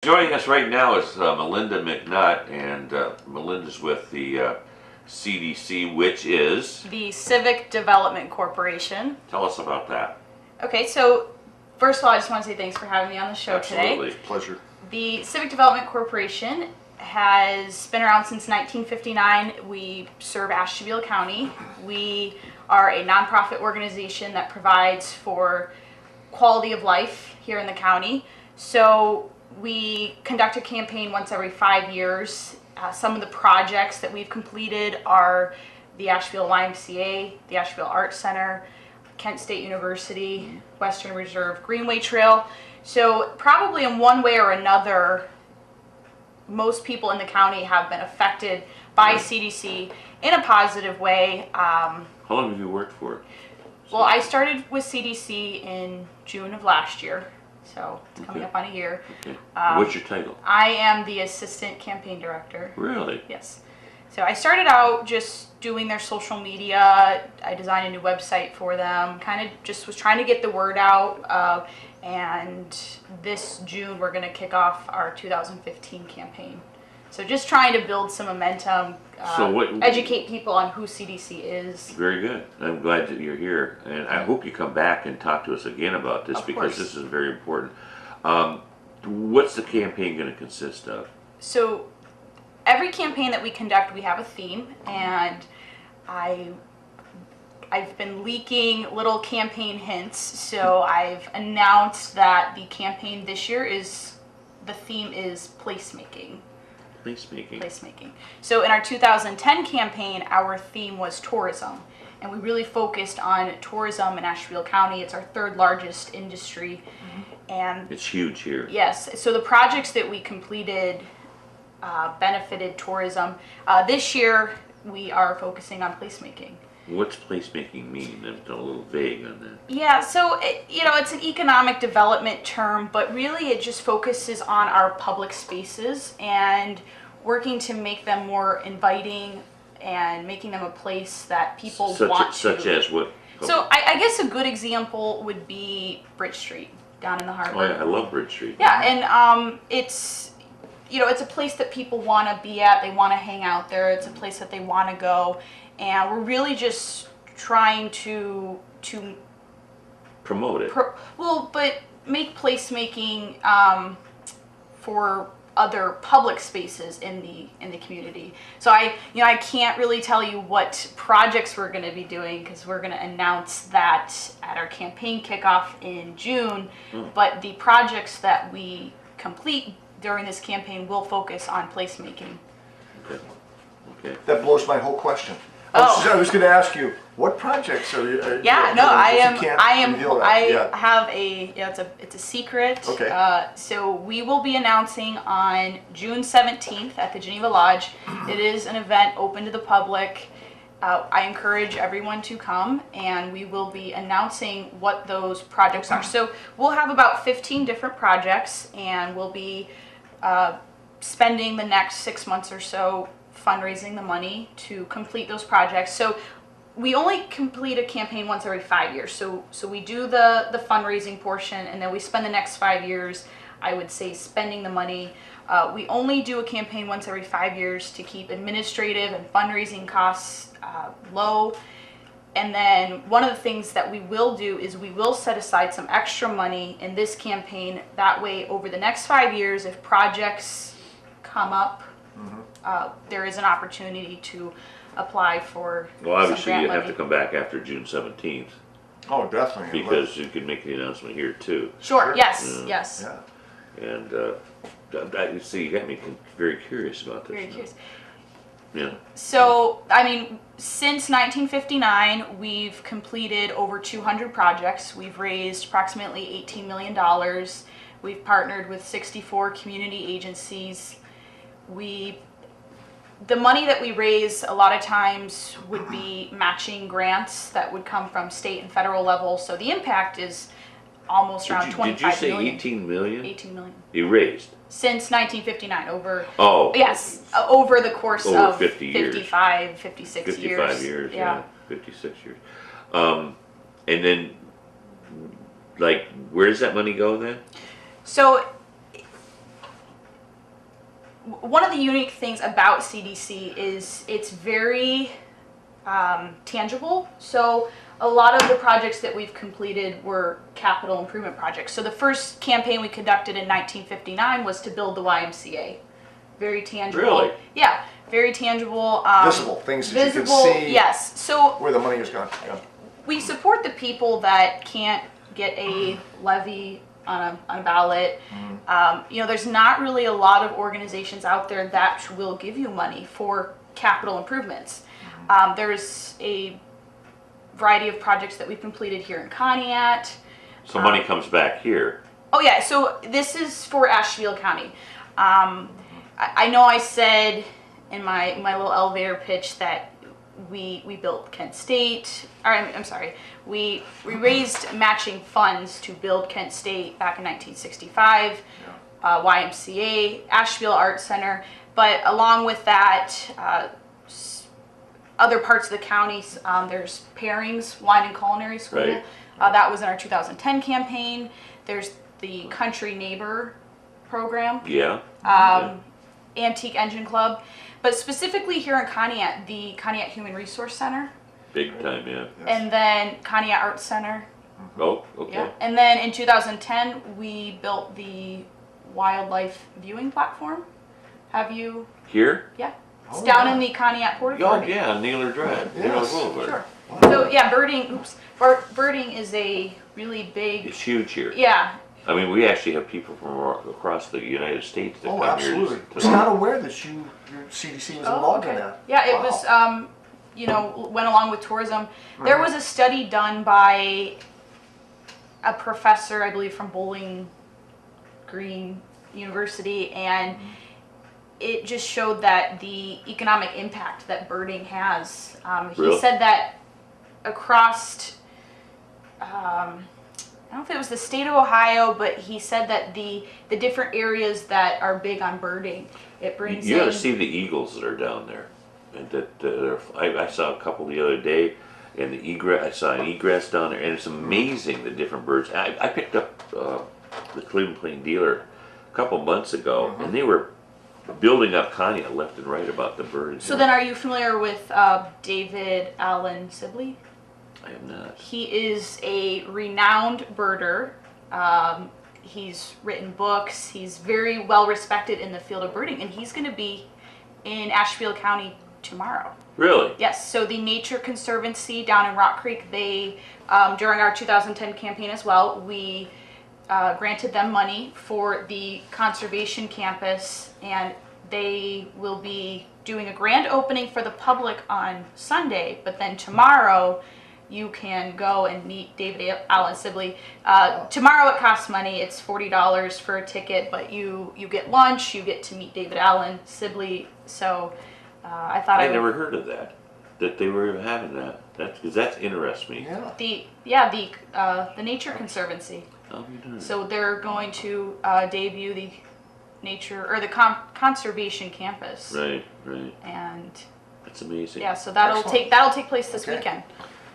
Joining us right now is Melinda McNutt, and Melinda's with the CDC, which is? The Civic Development Corporation. Tell us about that. Okay, so first of all, I just want to say thanks for having me on the show today. Absolutely. Pleasure. The Civic Development Corporation has been around since 1959. We serve Ashtabula County. We are a nonprofit organization that provides for quality of life here in the county. So we conduct a campaign once every 5 years. Some of the projects that we've completed are the Ashtabula YMCA, the Ashtabula Arts Center, Kent State University, Western Reserve Greenway Trail. So probably in one way or another, most people in the county have been affected by CDC in a positive way. How long have you worked for it? Well, I started with CDC in June of last year. So it's coming up on a year. Okay. What's your title? I am the assistant campaign director. Really? Yes. So I started out just doing their social media. I designed a new website for them. Kind of just was trying to get the word out. And this June we're going to kick off our 2015 campaign. So just trying to build some momentum, educate people on who CDC is. Very good. I'm glad that you're here, and I hope you come back and talk to us again about this, because this is very important. What's the campaign going to consist of? So every campaign that we conduct, we have a theme, and I've been leaking little campaign hints. So I've announced that the campaign this year the theme is placemaking. Placemaking. So in our 2010 campaign, our theme was tourism, and we really focused on tourism in Ashtabula County. It's our third largest industry, and it's huge here. Yes. So the projects that we completed benefited tourism. This year, we are focusing on placemaking. What's placemaking mean? I'm a little vague on that. Yeah, so it's an economic development term, but really it just focuses on our public spaces and working to make them more inviting and making them a place that people want to. Such as what? So I guess a good example would be Bridge Street down in the harbor. Oh yeah, I love Bridge Street. Yeah, and it's a place that people want to be at. They want to hang out there. It's a place that they want to go. And we're really just trying to promote it. But make placemaking for other public spaces in the community. So I can't really tell you what projects we're going to be doing, because we're going to announce that at our campaign kickoff in June. But the projects that we complete during this campaign will focus on placemaking. Okay. That blows my whole question. I was going to ask you, what projects are you? I have it's a secret. Okay. So we will be announcing on June 17th at the Geneva Lodge. It is an event open to the public. I encourage everyone to come, and we will be announcing what those projects are. So we'll have about 15 different projects, and we'll be spending the next 6 months or so fundraising the money to complete those projects. So we only complete a campaign once every 5 years. So we do the fundraising portion, and then we spend the next 5 years, I would say, spending the money. We only do a campaign once every 5 years to keep administrative and fundraising costs low. And then one of the things that we will do is we will set aside some extra money in this campaign. That way, over the next 5 years, if projects come up, there is an opportunity to apply for Well, obviously some you grant have to money. come back after June 17th, Oh, definitely. because you can make the announcement here too. Sure. Yes. Yes. Yeah. And you see, you got me very curious about this. Very curious. Yeah. So, since 1959, we've completed over 200 projects. We've raised approximately $18 million. We've partnered with 64 community agencies. The money that we raise a lot of times would be matching grants that would come from state and federal level. So the impact is almost around 25 million. Did you say 18 million? 18 million. You raised? Since 1959, over the course over of 50 years. 55, 56 years. 55 years, yeah. 56 years. And then, where does that money go then? So one of the unique things about CDC is it's very tangible. So a lot of the projects that we've completed were capital improvement projects. So the first campaign we conducted in 1959 was to build the YMCA. Very tangible. Really? Yeah, very tangible. Visible, things that you can see. Yes. So where the money has gone. Yeah. we support the people that can't get a levy on a ballot. There's not really a lot of organizations out there that will give you money for capital improvements. There's a variety of projects that we've completed here in Conneaut. So money comes back here. Oh yeah, so this is for Asheville County. I know I said in my little elevator pitch that we built Kent State, or I'm sorry, we raised matching funds to build Kent State back in 1965, YMCA, Asheville Art Center, but along with that, other parts of the county, there's Pairings Wine and Culinary School. Right. That was in our 2010 campaign. There's the Country Neighbor program. Yeah. Antique Engine Club, but specifically here in Conneaut, the Conneaut Human Resource Center, Big time, yeah. and then Conneaut Art Center. Oh, okay. Yeah, and then in 2010 we built the wildlife viewing platform. Have you? Here? Yeah, it's Oh, down yeah. in the Conneaut Port Oh, Authority. yeah, Naylor Drive. Yes. Naylor Boulevard. Sure. So yeah, birding. Oops, birding is a really big. It's huge here. Yeah. I mean, we actually have people from across the United States that Oh, come absolutely. here. I was not aware that your CDC was involved in that. Yeah, it Wow. was, went along with tourism. There was a study done by a professor, I believe, from Bowling Green University, and it just showed that the economic impact that birding has. He Really? said that across, I don't know if it was the state of Ohio, but he said that the different areas that are big on birding, it brings You in. gotta see the eagles that are down there. And that I saw a couple the other day, and the egret. I saw an egress down there, and it's amazing the different birds. I picked up the Cleveland Plain Dealer a couple months ago, and they were building up Conneaut left and right about the birds. So then, are you familiar with David Allen Sibley? I am not. He is a renowned birder. He's written books. He's very well respected in the field of birding, and he's going to be in Asheville County tomorrow. Really? Yes. So the Nature Conservancy down in Rock Creek, they during our 2010 campaign as well, we granted them money for the conservation campus, and they will be doing a grand opening for the public on Sunday. But then tomorrow, you can go and meet David Allen Sibley. Tomorrow it costs money. It's $40 for a ticket, but you get lunch. You get to meet David Allen Sibley. So I thought I would. never heard of that. That they were even having that. Because that interests me. Yeah. The Nature Conservancy. Oh, you do. So they're going to debut the nature or the conservation campus. Right, right. And That's amazing. yeah, so that'll Excellent. take place this Okay. weekend.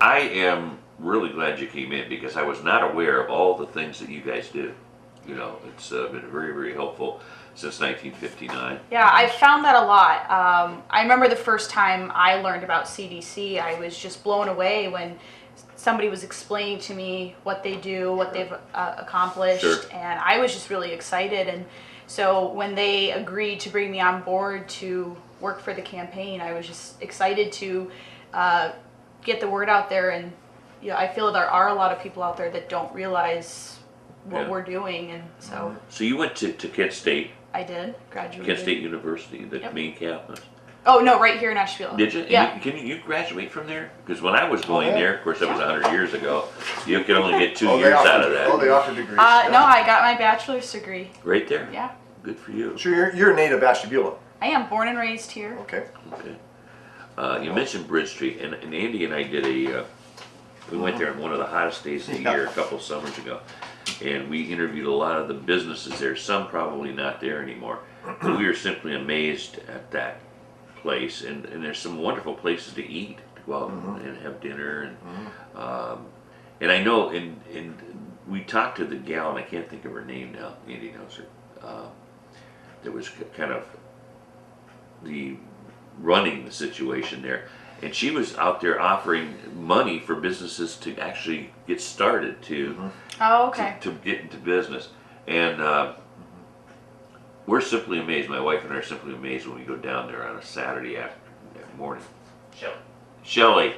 I am really glad you came in because I was not aware of all the things that you guys do. You know, it's been very, very helpful since 1959. Yeah, I found that a lot. I remember the first time I learned about CDC, I was just blown away when somebody was explaining to me what they do, what they've accomplished, Sure. and I was just really excited. And so when they agreed to bring me on board to work for the campaign, I was just excited to get the word out there. And I feel there are a lot of people out there that don't realize what Yeah. we're doing, and so So you went to Kent State, I did graduate. Kent State University, the Yep. main campus. Oh no, right here in Asheville. Did you? Yeah. And you graduate from there? Because when I was going yeah. there, of course that was 100 years ago, you could only get 2 Oh, they years offer, out of that. Oh, they offer degrees. No, yeah. I got my bachelor's degree. Right there? Yeah, Good for you. So you're a native Ashtabula. I am born and raised here. Okay. Okay. You mentioned Bridge Street, and Andy and I did we went there on one of the hottest days of the Yeah. year a couple of summers ago, and we interviewed a lot of the businesses there, some probably not there anymore. But we were simply amazed at that place, and there's some wonderful places to eat, to go out and have dinner, and I know, and we talked to the gal, and I can't think of her name now, Andy knows her, that was kind of the running the situation there, and she was out there offering money for businesses to actually get started Oh, okay. to get into business, and we're simply amazed. My wife and I are simply amazed when we go down there on a Saturday morning. Shelley,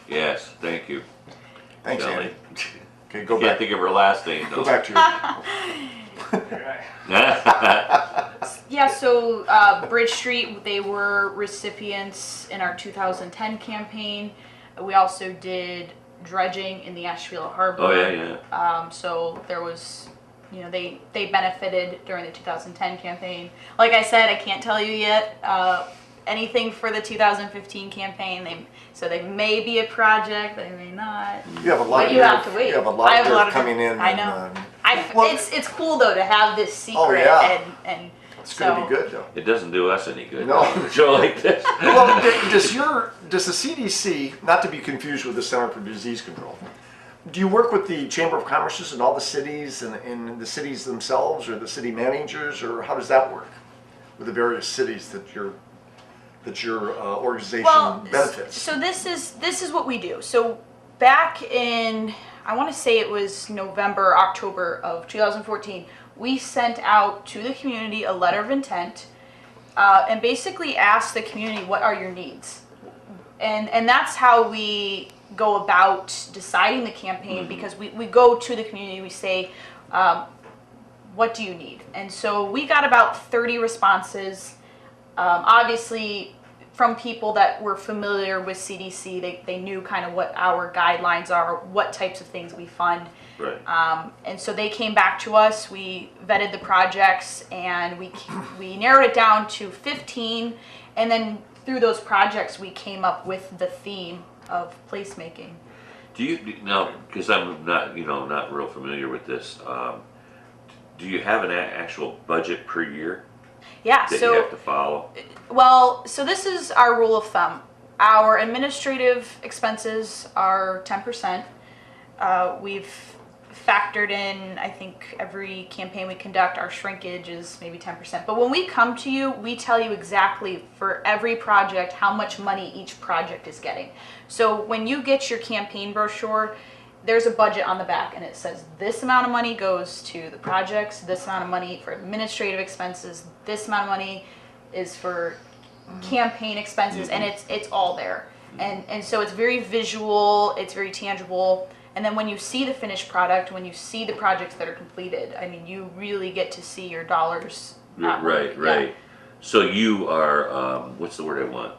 yes, thank you. Thanks, Shelley. Andy. Okay, go Can't back. think of her last name though. Go back to your. Yeah, so Bridge Street, they were recipients in our 2010 campaign. We also did dredging in the Asheville Harbor. Oh yeah. So there was, they benefited during the 2010 campaign. Like I said, I can't tell you yet anything for the 2015 campaign. So they may be a project, they may not. You have a lot. But you have to wait. You have a lot I have of a lot dirt of coming in. I know. Well, it's cool though to have this secret. Oh, yeah. And it's going to be good though. It doesn't do us any good. No. A show like this. Well, does the CDC, not to be confused with the Center for Disease Control, do you work with the Chamber of Commerce in all the cities and the cities themselves, or the city managers, or how does that work with the various cities that your organization benefits? So this is what we do. So back in, I want to say it was November, October of 2014, we sent out to the community a letter of intent and basically asked the community, what are your needs? And that's how we go about deciding the campaign, because we go to the community, we say, what do you need? And so we got about 30 responses, obviously from people that were familiar with CDC. They knew kind of what our guidelines are, what types of things we fund. Right. And so they came back to us, we vetted the projects, and we narrowed it down to 15, and then through those projects we came up with the theme of placemaking. Do you now? Because I'm not real familiar with this. Do you have an actual budget per year Yeah. that So you have to follow? well, so this is our rule of thumb. Our administrative expenses are 10%. We've factored in, I think, every campaign we conduct, our shrinkage is maybe 10%. But when we come to you, we tell you exactly for every project how much money each project is getting. So when you get your campaign brochure, there's a budget on the back, and it says this amount of money goes to the projects, this amount of money for administrative expenses, this amount of money is for campaign expenses, and it's all there. And so it's very visual, it's very tangible. And then when you see the finished product, when you see the projects that are completed, I mean, you really get to see your dollars at work. Right. So you are, what's the word I want?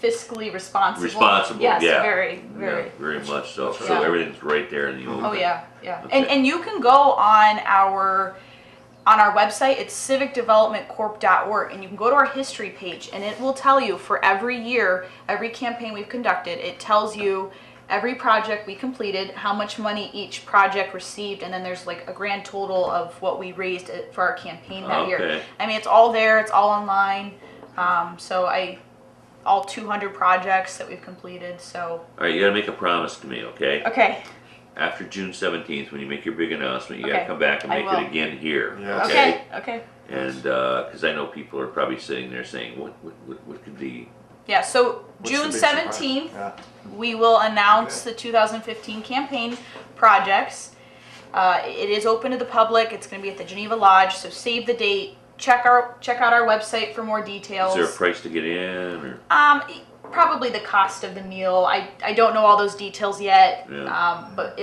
Fiscally responsible. Responsible, Yes, yeah. very, very. Yeah, very much so. That's So right. everything's right there in the open. Oh yeah. Okay. And you can go on our website. It's civicdevelopmentcorp.org, and you can go to our history page, and it will tell you for every year, every campaign we've conducted. It tells you every project we completed, how much money each project received, and then there's like a grand total of what we raised for our campaign that year. Okay. I mean, it's all there. It's all online. All 200 projects that we've completed. So. All right, you gotta make a promise to me, okay? Okay. After June 17th, when you make your big announcement, you Okay, gotta come back and I make will. it again here, Yeah. okay? Okay. And, because I know people are probably sitting there saying, what could be, Yeah. So What's June the big surprise? 17th. Yeah. We will announce the 2015 campaign projects. It is open to the public. It's going to be at the Geneva Lodge, so save the date. Check out our website for more details. is there a price to get in, or? Probably the cost of the meal. I don't know all those details yet, Yeah. but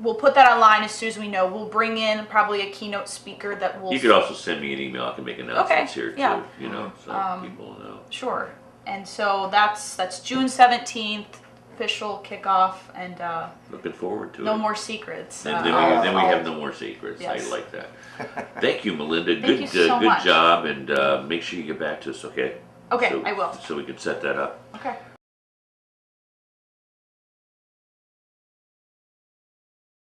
we'll put that online as soon as we know. We'll bring in probably a keynote speaker that will. You could also send me an email, I can make announcements here too, yeah. so people know. Sure. And so that's June 17th, official kickoff, and Looking forward to it. no more secrets. Then we have no more secrets. Yes. I like that. Thank you, Melinda. Thank you so good much. job, and make sure you get back to us, okay? Okay, So- I will. So we can set that up. Okay.